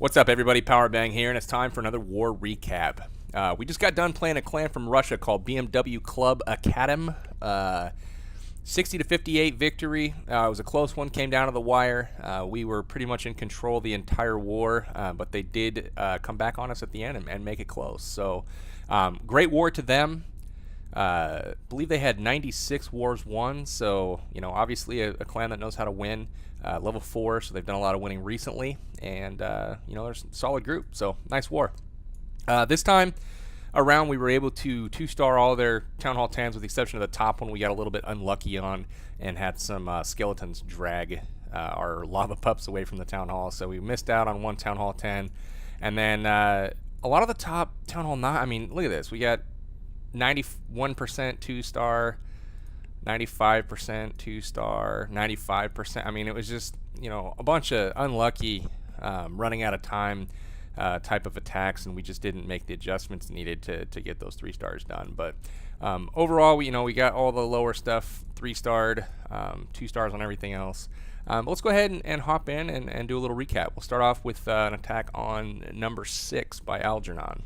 What's up, everybody? Powerbang here, and it's time for another war recap. We just got done playing a clan from Russia called BMW Club Academ. 60 to 58 victory. It was a close one, came down to the wire. We were pretty much in control the entire war, but they did come back on us at the end and make it close. So, great war to them. Believe they had 96 wars won, so obviously a clan that knows how to win. Level 4, so they've done a lot of winning recently, and they're a solid group, so nice war. This time around, we were able to 2-star all their Town Hall 10s with the exception of the top one we got a little bit unlucky on and had some skeletons drag our lava pups away from the Town Hall, so we missed out on one Town Hall 10. And then a lot of the top Town Hall 9, I mean, look at this. We got 91% 2-star, 95% 2-star, 95%. I mean, it was just, a bunch of unlucky running out of time type of attacks, and we just didn't make the adjustments needed to get those 3 stars done. But overall, we got all the lower stuff 3-starred, 2 stars on everything else. But let's go ahead and hop in and do a little recap. We'll start off with an attack on number 6 by Algernon.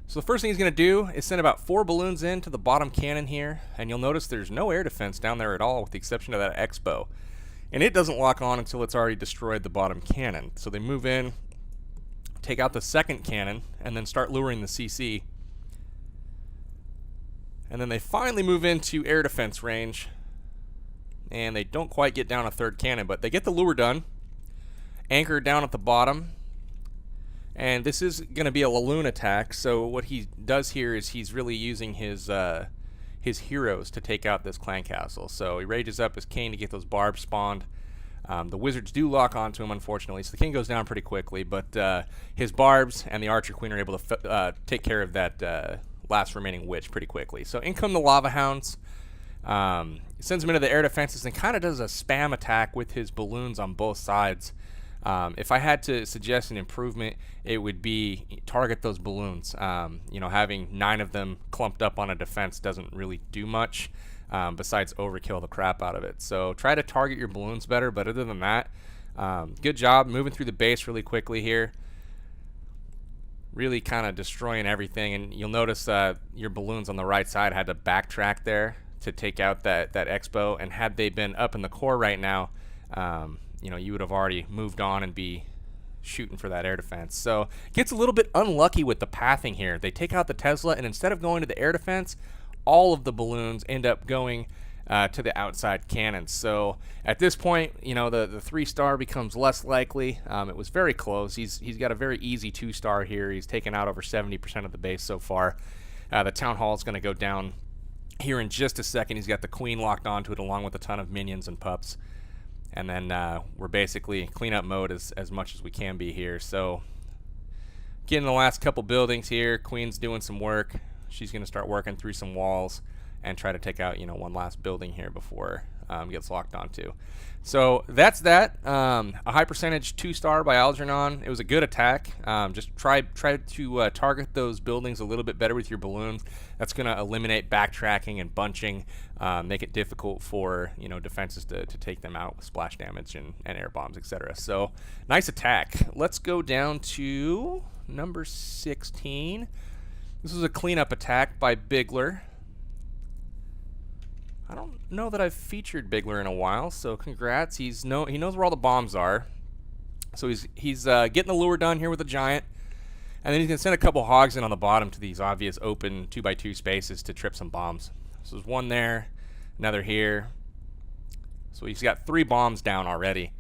So the first thing he's going to do is send about 4 balloons into the bottom cannon here, and you'll notice there's no air defense down there at all with the exception of that Expo. And it doesn't lock on until it's already destroyed the bottom cannon. So they move in, take out the second cannon, and then start luring the CC. And then they finally move into air defense range, and they don't quite get down a third cannon, but they get the lure done, anchor down at the bottom. And this is going to be a LaLoon attack, so what he does here is he's really using his heroes to take out this clan castle. So he rages up his king to get those barbs spawned. The wizards do lock onto him, unfortunately, so the king goes down pretty quickly, but his barbs and the archer queen are able to take care of that last remaining witch pretty quickly. So in come the lava hounds. Sends him into the air defenses and kind of does a spam attack with his balloons on both sides. If I had to suggest an improvement, it would be target those balloons. Having 9 of them clumped up on a defense doesn't really do much besides overkill the crap out of it. So try to target your balloons better, but other than that, good job moving through the base really quickly here. Really kind of destroying everything, and you'll notice your balloons on the right side had to backtrack there to take out that Expo, and had they been up in the core right now, you would have already moved on and be shooting for that air defense. So gets a little bit unlucky with the pathing here. They take out the Tesla, and instead of going to the air defense, all of the balloons end up going to the outside cannons. So at this point, the 3-star becomes less likely. It was very close. He's got a very easy 2-star here. He's taken out over 70% of the base so far. The Town Hall is going to go down here in just a second. He's got the queen locked onto it along with a ton of minions and pups. And then we're basically cleanup mode as much as we can be here. So getting the last couple buildings here. Queen's doing some work. She's going to start working through some walls and try to take out one last building here before gets locked onto. So that's that. A high percentage 2-star by Algernon. It was a good attack. Just try to target those buildings a little bit better with your balloons. That's going to eliminate backtracking and bunching, make it difficult for defenses to take them out with splash damage and air bombs, etc. So nice attack. Let's go down to number 16. This was a cleanup attack by Bigler. I don't know that I've featured Bigler in a while, so congrats. He knows where all the bombs are. So he's getting the lure done here with the giant, and then he's going to send a couple hogs in on the bottom to these obvious open 2x2 spaces to trip some bombs. So there's one there, another here. So he's got 3 bombs down already.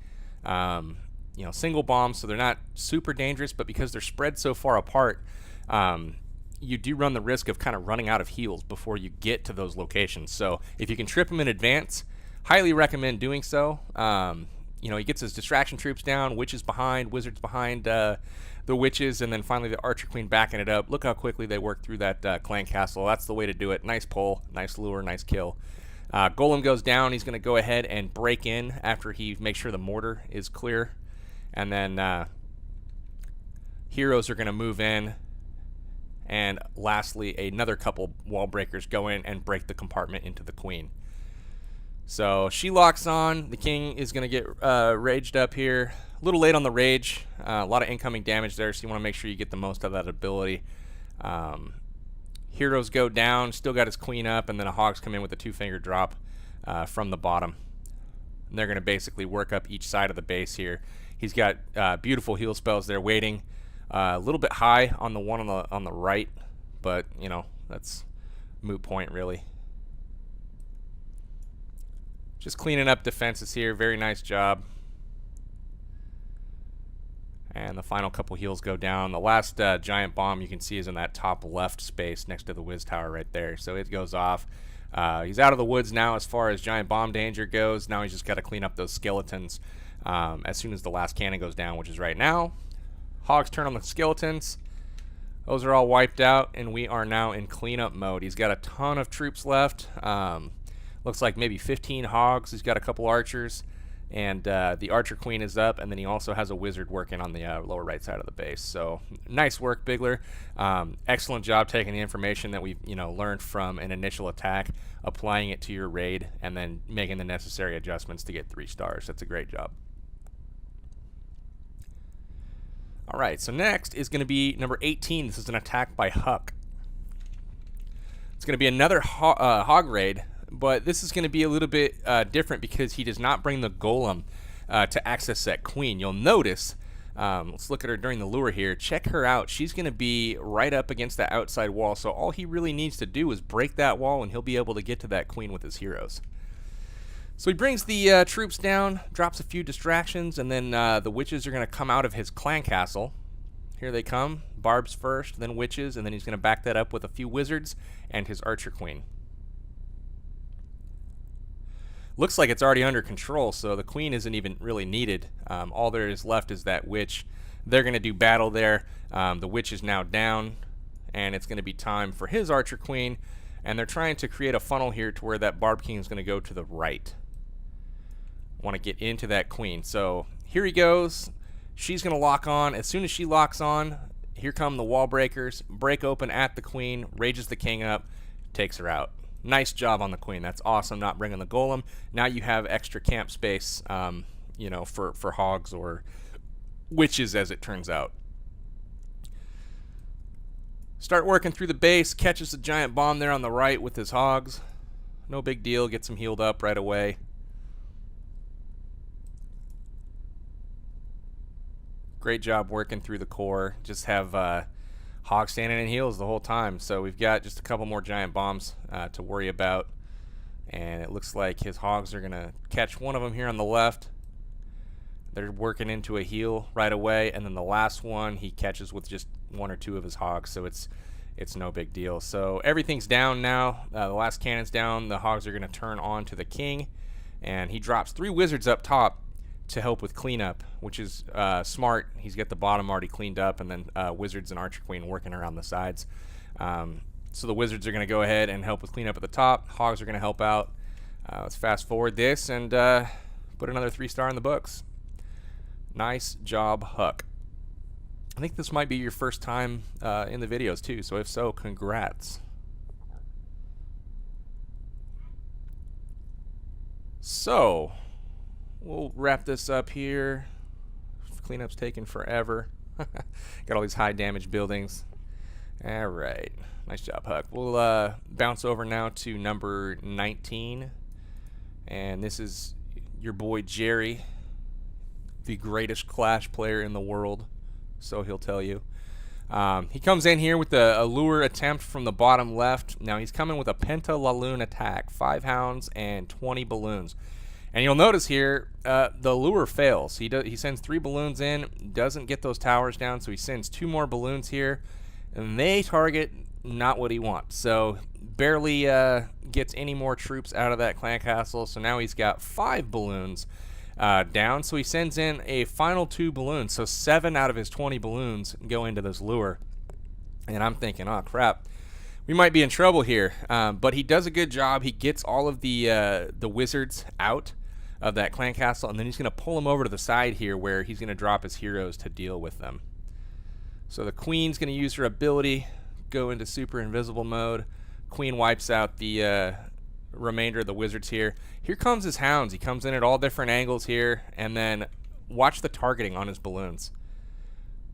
Single bombs, so they're not super dangerous, but because they're spread so far apart, you do run the risk of kind of running out of heals before you get to those locations. So if you can trip them in advance, highly recommend doing so. He gets his distraction troops down, witches behind, wizards behind the witches, and then finally the archer queen backing it up. Look how quickly they work through that clan castle. That's the way to do it. Nice pull, nice lure, nice kill. Golem goes down. He's going to go ahead and break in after he makes sure the mortar is clear. And then heroes are going to move in. And lastly, another couple wall breakers go in and break the compartment into the queen. So she locks on. The king is going to get raged up here. little late on the rage. A lot of incoming damage there, so you want to make sure you get the most of that ability. Heroes go down, still got his queen up, and then a Hogs come in with a 2-finger drop from the bottom. And they're going to basically work up each side of the base here. He's got beautiful heal spells there waiting. A little bit high on the one on the right, but you know, that's moot point really. Just cleaning up defenses here. Very nice job. And the final couple heals go down. The last giant bomb you can see is in that top left space next to the Wiz Tower right there. So it goes off. He's out of the woods now as far as giant bomb danger goes. Now he's just got to clean up those skeletons as soon as the last cannon goes down, which is right now. Hogs turn on the skeletons. Those are all wiped out, and we are now in cleanup mode. He's got a ton of troops left. Looks like maybe 15 Hogs. He's got a couple archers. And the Archer Queen is up, and then he also has a wizard working on the lower right side of the base. So nice work, Bigler. Excellent job taking the information that we've learned from an initial attack, applying it to your raid, and then making the necessary adjustments to get 3 stars. That's a great job. All right, so next is going to be number 18. This is an attack by Huck. It's going to be another hog raid. But this is going to be a little bit different because he does not bring the golem to access that queen. You'll notice, let's look at her during the lure here. Check her out. She's going to be right up against that outside wall. So all he really needs to do is break that wall, and he'll be able to get to that queen with his heroes. So he brings the troops down, drops a few distractions, and then the witches are going to come out of his clan castle. Here they come. Barbs first, then witches, and then he's going to back that up with a few wizards and his archer queen. Looks like it's already under control, so the queen isn't even really needed. All there is left is that witch. They're going to do battle there. The witch is now down, and it's going to be time for his archer queen. And they're trying to create a funnel here to where that barb king is going to go to the right. Want to get into that queen. So here he goes. She's going to lock on. As soon as she locks on, here come the wall breakers. Break open at the queen, rages the king up, takes her out. Nice job on the queen. That's awesome, not bringing the golem. Now you have extra camp space, for hogs or witches, as it turns out. Start working through the base. Catches a giant bomb there on the right with his hogs. No big deal. Gets him healed up right away. Great job working through the core. Just have Hogs standing in heals the whole time. So we've got just a couple more giant bombs to worry about. And it looks like his Hogs are going to catch one of them here on the left. They're working into a heal right away. And then the last one he catches with just 1 or 2 of his Hogs. So it's no big deal. So everything's down now. The last cannon's down. The Hogs are going to turn on to the king. And he drops 3 wizards up top to help with cleanup, which is smart. He's got the bottom already cleaned up, and then wizards and archer queen working around the sides. So the wizards are going to go ahead and help with cleanup at the top. Hogs are going to help out. Let's fast forward this and put another 3-star in the books. Nice job, Huck. I think this might be your first time in the videos too, so if so, congrats. So we'll wrap this up here. Cleanup's taking forever. Got all these high damage buildings. All right. Nice job, Huck. We'll bounce over now to number 19. And this is your boy Jerry, the greatest Clash player in the world. So he'll tell you. He comes in here with a lure attempt from the bottom left. Now he's coming with a PentaLaLoon attack. 5 hounds and 20 balloons. And you'll notice here, the lure fails. He sends 3 balloons in, doesn't get those towers down, so he sends 2 more balloons here, and they target not what he wants. So barely gets any more troops out of that clan castle. So now he's got 5 balloons down. So he sends in a final 2 balloons. So 7 out of his 20 balloons go into this lure. And I'm thinking, oh crap, we might be in trouble here. But he does a good job. He gets all of the wizards out of that clan castle, and then he's going to pull them over to the side here where he's going to drop his heroes to deal with them. So the queen's going to use her ability, go into super invisible mode. Queen wipes out the remainder of the wizards here. Here comes his hounds. He comes in at all different angles here, and then watch the targeting on his balloons.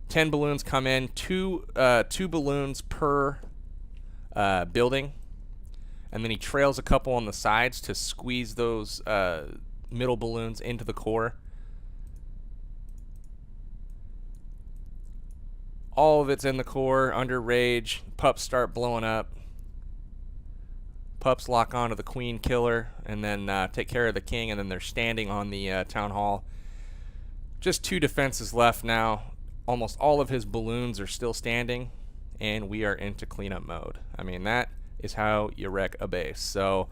10 balloons come in, two balloons per building, and then he trails a couple on the sides to squeeze those middle balloons into the core. All of it's in the core, under rage. Pups start blowing up. Pups lock onto the queen killer and then take care of the king, and then they're standing on the town hall. Just 2 defenses left now. Almost all of his balloons are still standing, and we are into cleanup mode. I mean, that is how you wreck a base. So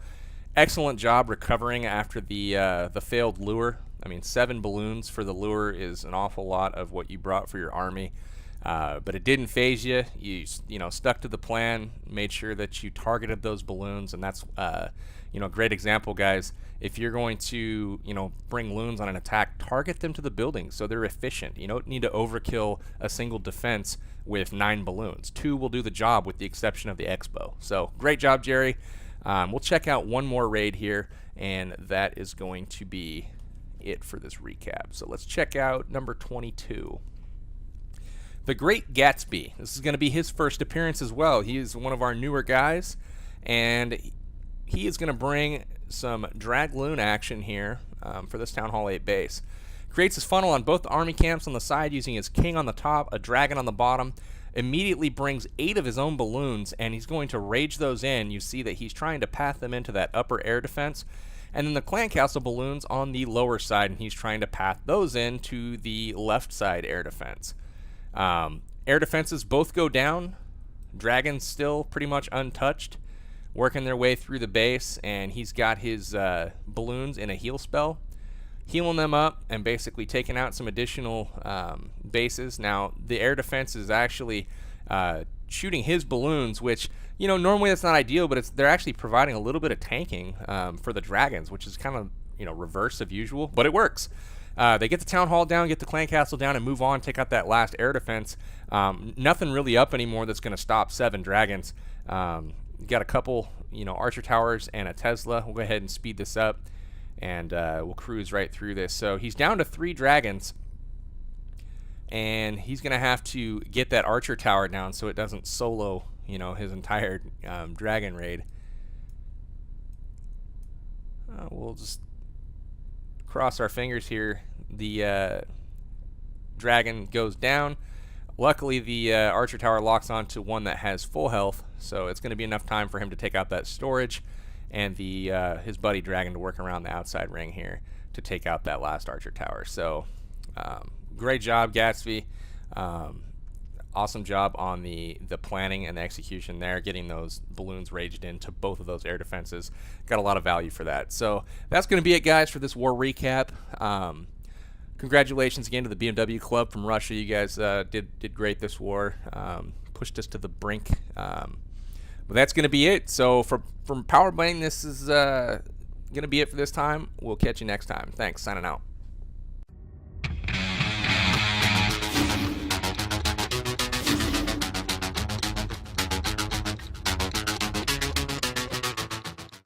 excellent job recovering after the failed lure. I mean, 7 balloons for the lure is an awful lot of what you brought for your army. But it didn't phase you. You know, stuck to the plan, made sure that you targeted those balloons, and that's you know, a great example, guys. If you're going to, you know, bring loons on an attack, target them to the building so they're efficient. You don't need to overkill a single defense with 9 balloons. 2 will do the job, with the exception of the Expo. So great job, Jerry. We'll check out one more raid here, and that is going to be it for this recap. So let's check out number 22. The Great Gatsby. This is going to be his first appearance as well. He is one of our newer guys, and he is going to bring some DragLoon action here for this Town Hall 8 base. Creates his funnel on both the army camps on the side using his king on the top, a dragon on the bottom. Immediately brings 8 of his own balloons, and he's going to rage those in. You see that he's trying to path them into that upper air defense. And then the clan castle balloons on the lower side, and he's trying to path those into the left side air defense. Air defenses both go down. Dragons still pretty much untouched, working their way through the base, and he's got his balloons in a heal spell, healing them up and basically taking out some additional bases. Now the air defense is actually shooting his balloons, which, you know, normally that's not ideal, but they're actually providing a little bit of tanking for the dragons, which is kind of, you know, reverse of usual, but it works. They get the town hall down, get the clan castle down, and move on, take out that last air defense. Nothing really up anymore that's going to stop 7 dragons. Got a couple, you know, archer towers and a Tesla. We'll go ahead and speed this up, and we'll cruise right through this. So he's down to 3 dragons, and he's going to have to get that archer tower down so it doesn't solo, you know, his entire dragon raid. We'll just cross our fingers here. The dragon goes down. Luckily, the archer tower locks onto one that has full health, so it's going to be enough time for him to take out that storage, and his buddy dragon to work around the outside ring here to take out that last archer tower. So great job, Gatsby. Awesome job on the planning and the execution there, getting those balloons raged into both of those air defenses. Got a lot of value for that. So that's going to be it, guys, for this war recap. Congratulations again to the BMW Club from Russia. You guys did great this war. Pushed us to the brink. But that's going to be it. So from Powerbang, this is going to be it for this time. We'll catch you next time. Thanks. Signing out.